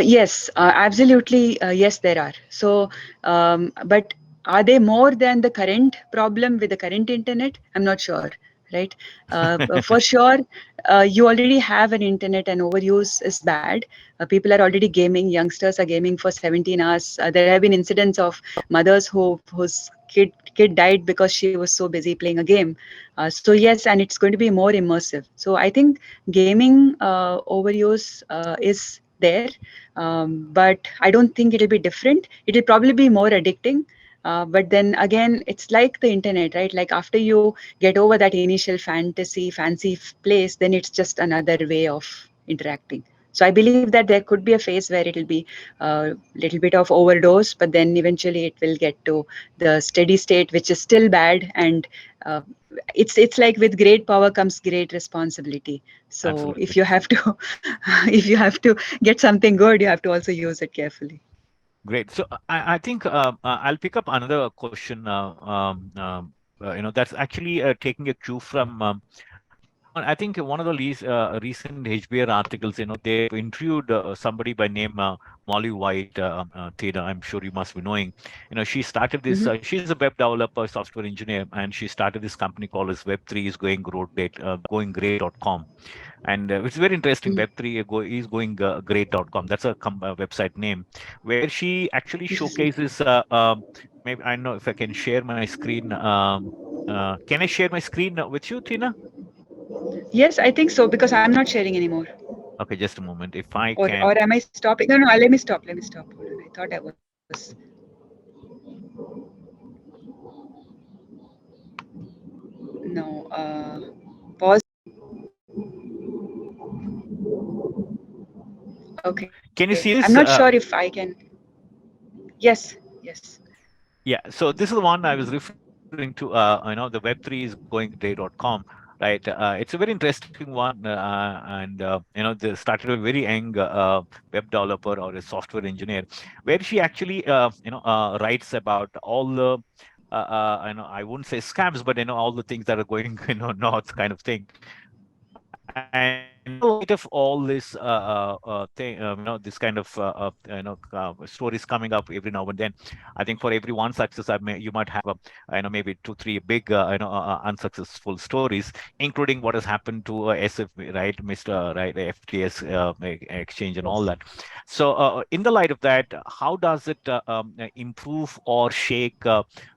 Speaker 2: Yes, absolutely. Yes, there are. So, but are they more than the current problem with the current internet? I'm not sure, right? For sure, you already have an internet and overuse is bad. People are already gaming. Youngsters are gaming for 17 hours. There have been incidents of mothers whose kid died because she was so busy playing a game. So yes, and it's going to be more immersive. So I think gaming overuse is there, but I don't think it'll be different. It'll probably be more addicting. But then again, it's like the internet, right? Like after you get over that initial fancy place, then it's just another way of interacting. So I believe that there could be a phase where it'll be a little bit of overdose, but then eventually it will get to the steady state, which is still bad. And uh, it's like with great power comes great responsibility. So if
Speaker 1: Absolutely.
Speaker 2: you have to, if you have to get something good, you have to also use it carefully.
Speaker 1: Great. So I think I'll pick up another question. That's actually taking a cue from I think one of the recent HBR articles. They've interviewed somebody by name Molly White. Theda, I'm sure you must be knowing. She started this.
Speaker 2: Hmm.
Speaker 1: She's a web developer, software engineer, and she started this company called as Web3 is going great.com. And it's very interesting. Is going great.com. That's a website name where she actually showcases. Maybe I don't know if I can share my screen. Can I share my screen with you, Tina?
Speaker 2: Yes, I think so, because I'm not sharing anymore.
Speaker 1: Okay, just a moment. If I
Speaker 2: Or
Speaker 1: can,
Speaker 2: am I stopping? No, no. Let me stop. Let me stop. Hold on. I thought I was. No. Pause. Okay. I'm
Speaker 1: can
Speaker 2: not
Speaker 1: you see
Speaker 2: sure
Speaker 1: this?
Speaker 2: if I can. Yes. Yes.
Speaker 1: Yeah. So this is the one I was referring to. The Web3 is going day.com, right? It's a very interesting one, and they started a very young web developer or a software engineer, where she actually writes about all the I wouldn't say scams, but all the things that are going north kind of thing. And in the light of all this thing, this kind of stories coming up every now and then. I think for every one success, you might have maybe two, three big unsuccessful stories, including what has happened to SFB, right, Mr. Right, FTS exchange and all
Speaker 2: Yes.
Speaker 1: that. So, in the light of that, how does it improve or shake?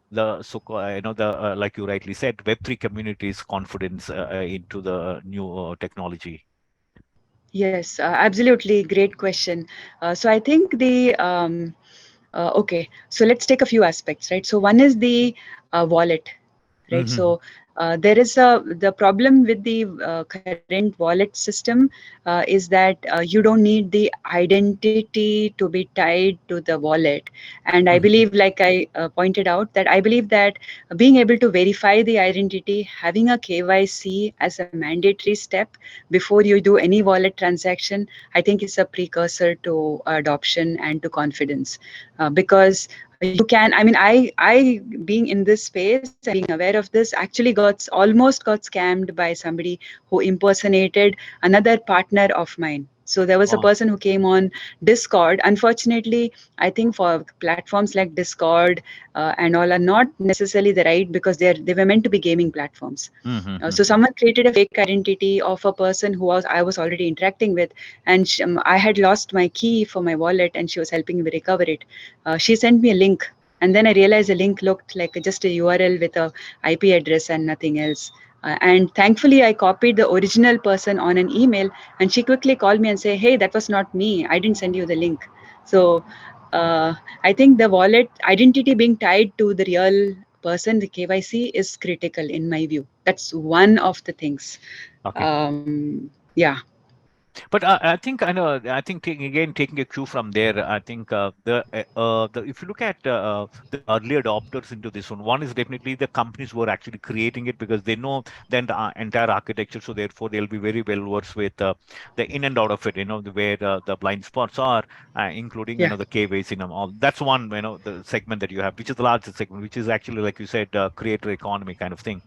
Speaker 1: The so the like you rightly said, Web3 community's confidence into the new technology.
Speaker 2: Yes. Absolutely. Great question. So I think okay. So let's take a few aspects, right? So one is the wallet. right?
Speaker 1: Mm-hmm.
Speaker 2: So there is the problem with the current wallet system is that you don't need the identity to be tied to the wallet. And I
Speaker 1: Mm-hmm.
Speaker 2: believe, like I pointed out, that I believe that being able to verify the identity, having a KYC as a mandatory step before you do any wallet transaction, I think is a precursor to adoption and to confidence. Because you can, I mean, I being in this space and being aware of this, actually got almost got scammed by somebody who impersonated another partner of mine. So there was a
Speaker 1: Wow.
Speaker 2: person who came on Discord. Unfortunately, I think for platforms like Discord and all are not necessarily the right, because they were meant to be gaming platforms. So
Speaker 1: Mm-hmm.
Speaker 2: someone created a fake identity of a person who was I was already interacting with, and I had lost my key for my wallet, and she was helping me recover it. She sent me a link, and then I realized the link looked like just a URL with a IP address and nothing else. And thankfully, I copied the original person on an email, and she quickly called me and said, "Hey, that was not me. I didn't send you the link." So uh, I think the wallet identity being tied to the real person, the KYC, is critical in my view. That's one of the things.
Speaker 1: Okay.
Speaker 2: Yeah.
Speaker 1: But I think I know. I think again taking a cue from there. I think the if you look at the early adopters into this one is definitely the companies who are actually creating it because they know then the entire architecture. So therefore, they'll be very well versed with the in and out of it. Where the blind spots are, including
Speaker 2: Yeah.
Speaker 1: the caveways. All that's one the segment that you have, which is the largest segment, which is actually like you said, creator economy kind of thing.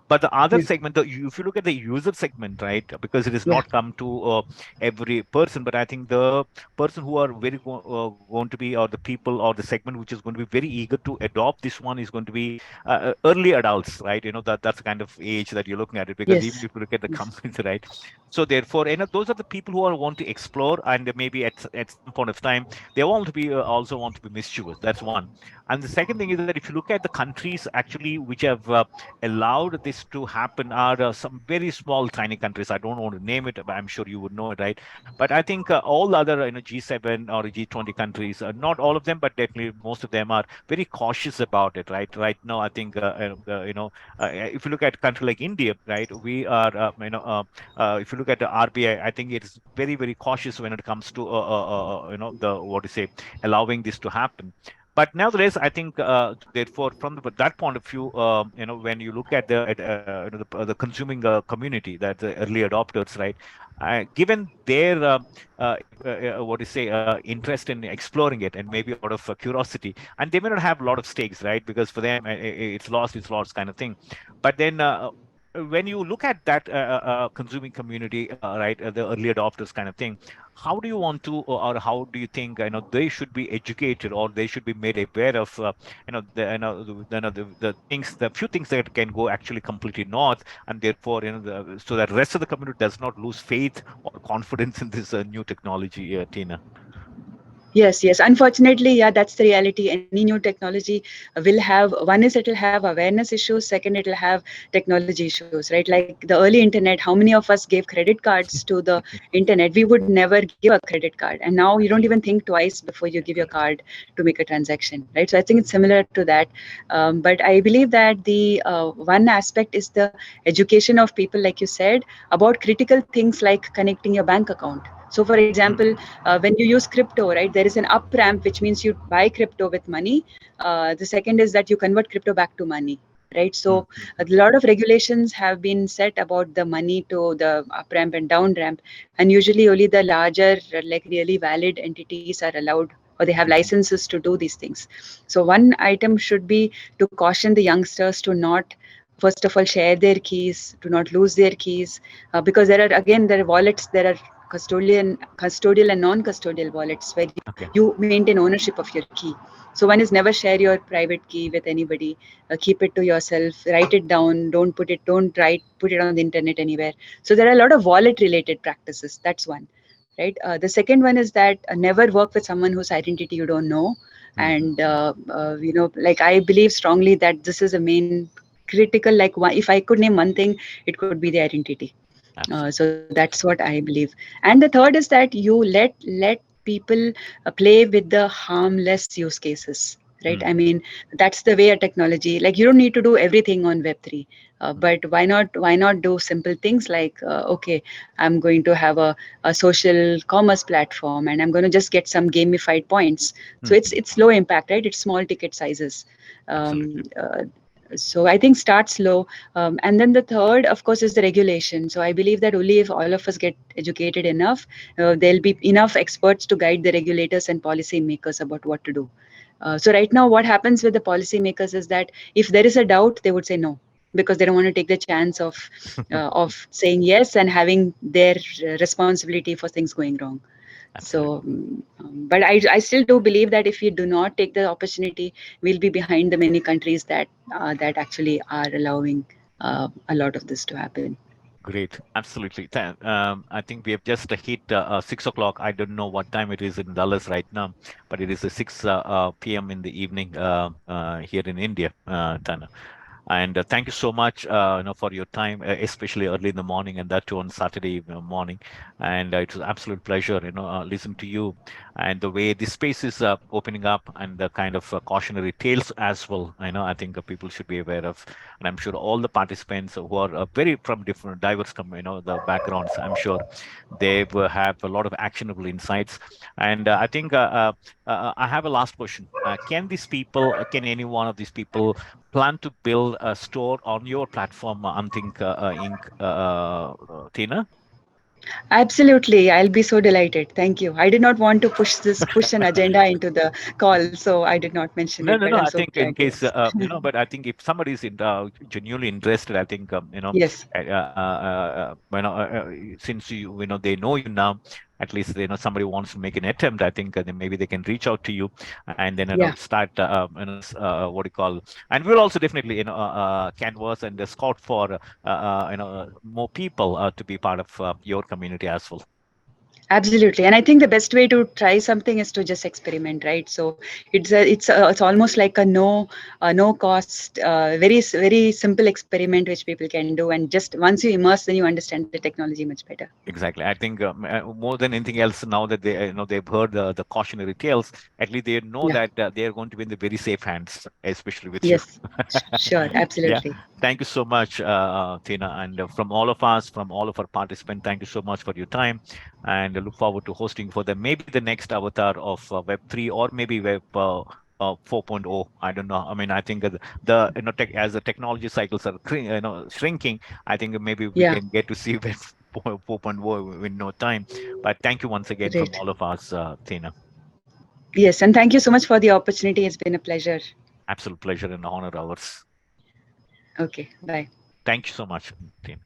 Speaker 1: But the other
Speaker 2: Yeah.
Speaker 1: segment, if you look at the user segment, right, because it has
Speaker 2: Yeah.
Speaker 1: not come to every person, but I think the person who are going to be, or the people or the segment which is going to be very eager to adopt this one is going to be early adults, right? That's the kind of age that you're looking at it, because even
Speaker 2: Yes.
Speaker 1: if you look at the
Speaker 2: Yes.
Speaker 1: companies, right? So therefore, those are the people who are want to explore, and maybe at some point of time they want to be also want to be mischievous. That's one. And the second thing is that if you look at the countries actually which have allowed this to happen are some very small, tiny countries. I don't want to name it, but I'm sure you would know it, right? But I think all the other, G7 or G20 countries, not all of them, but definitely most of them are very cautious about it, right? Right now, I think, if you look at a country like India, right, we are, if you look at the RBI, I think it is very, very cautious when it comes to, the what to say, allowing this to happen. But nevertheless, I think therefore from that point of view, when you look at the consuming community, that the early adopters, right? Given their what do you say interest in exploring it, and maybe out of curiosity, and they may not have a lot of stakes, right? Because for them, it's lost kind of thing. But then. When you look at that consuming community, right, the early adopters kind of thing, how do you want to, or how do you think, they should be educated, or they should be made aware of, the things, the few things that can go actually completely north, and therefore, so that rest of the community does not lose faith or confidence in this new technology, Tina.
Speaker 2: Yes, yes. Unfortunately, yeah, that's the reality. Any new technology will have, one is it'll have awareness issues, second, it'll have technology issues, right? Like the early internet, how many of us gave credit cards to the internet? We would never give a credit card. And now you don't even think twice before you give your card to make a transaction, right? So I think it's similar to that. But I believe that the one aspect is the education of people, like you said, about critical things like connecting your bank account. So, for example,
Speaker 1: Mm-hmm.
Speaker 2: when you use crypto, right, there is an up ramp, which means you buy crypto with money. The second is that you convert crypto back to money, right? So a lot of regulations have been set about the money to the up ramp and down ramp, and usually only the larger, like really valid entities are allowed, or they have
Speaker 1: Mm-hmm.
Speaker 2: licenses to do these things. So one item should be to caution the youngsters to not, first of all, share their keys, to not lose their keys, because there are wallets, there are custodial and non-custodial wallets where
Speaker 1: Okay.
Speaker 2: you maintain ownership of your key. So one is never share your private key with anybody. Keep it to yourself. Write it down. Don't put it on the internet anywhere. So there are a lot of wallet-related practices. That's one, right? The second one is that never work with someone whose identity you don't know.
Speaker 1: Mm-hmm.
Speaker 2: And like I believe strongly that this is a main critical. Like if I could name one thing, it could be the identity. So
Speaker 1: Absolutely.
Speaker 2: that's what I believe. And the third is that you let people play with the harmless use cases, right?
Speaker 1: Mm.
Speaker 2: I mean, that's the way a technology, like you don't need to do everything on Web3, but why not do simple things like, okay, I'm going to have a social commerce platform, and I'm going to just get some gamified points. So
Speaker 1: Mm.
Speaker 2: it's low impact, right? It's small ticket sizes.
Speaker 1: Absolutely.
Speaker 2: So I think start slow, and then the third, of course, is the regulation. So I believe that only if all of us get educated enough, there'll be enough experts to guide the regulators and policy makers about what to do. So right now, what happens with the policymakers is that if there is a doubt, they would say no, because they don't want to take the chance of saying yes and having their responsibility for things going wrong.
Speaker 1: Absolutely.
Speaker 2: So, but I still do believe that if we do not take the opportunity, we'll be behind the many countries that actually are allowing a lot of this to happen.
Speaker 1: Great. Absolutely. I think we have just hit 6 o'clock. I don't know what time it is in Dallas right now, but it is 6 p.m. in the evening here in India, Tana. And thank you so much, for your time, especially early in the morning, and that too on Saturday morning. And it was absolute pleasure, listen to you and the way this space is opening up, and the kind of cautionary tales as well. I think people should be aware of, and I'm sure all the participants who are very from different, diverse, the backgrounds. I'm sure they will have a lot of actionable insights. And I think I have a last question. Can any one of these people plan to build a store on your platform, Unthink Inc., Tina?
Speaker 2: Absolutely, I'll be so delighted. Thank you. I did not want to push an agenda into the call, so I did not mention
Speaker 1: No,
Speaker 2: it.
Speaker 1: no,
Speaker 2: But
Speaker 1: no.
Speaker 2: I'm
Speaker 1: I
Speaker 2: so
Speaker 1: think in
Speaker 2: glad.
Speaker 1: case,
Speaker 2: Yes,
Speaker 1: but I think if somebody is genuinely interested, I think,
Speaker 2: yes,
Speaker 1: since they know you now, at least, somebody wants to make an attempt, I think then maybe they can reach out to you, and then,
Speaker 2: yeah.
Speaker 1: start, what do you call, and we'll also definitely, canvas and scout for, more people to be part of your community as well.
Speaker 2: Absolutely, and I think the best way to try something is to just experiment, right? So it's almost like a no cost, very simple experiment which people can do, and just once you immerse, then you understand the technology much better.
Speaker 1: Exactly. I think more than anything else, now that they've heard the cautionary tales, at least they know
Speaker 2: Yeah.
Speaker 1: that they are going to be in the very safe hands, especially with you.
Speaker 2: Yes. Sure.
Speaker 1: Yeah.
Speaker 2: Absolutely.
Speaker 1: Thank you so much, Tina, and from all of us, from all of our participants, thank you so much for your time, and I look forward to hosting for them maybe the next avatar of Web3, or maybe Web 4.0. I don't know. I mean, I think as the technology cycles are shrinking, I think maybe we
Speaker 2: Yeah.
Speaker 1: can get to see Web 4.0 in no time. But thank you once again from
Speaker 2: Great.
Speaker 1: all of us, Tina.
Speaker 2: Yes, and thank you so much for the opportunity. It's been a pleasure.
Speaker 1: Absolute pleasure and honor ours.
Speaker 2: Okay. Bye.
Speaker 1: Thank you so much, Tina.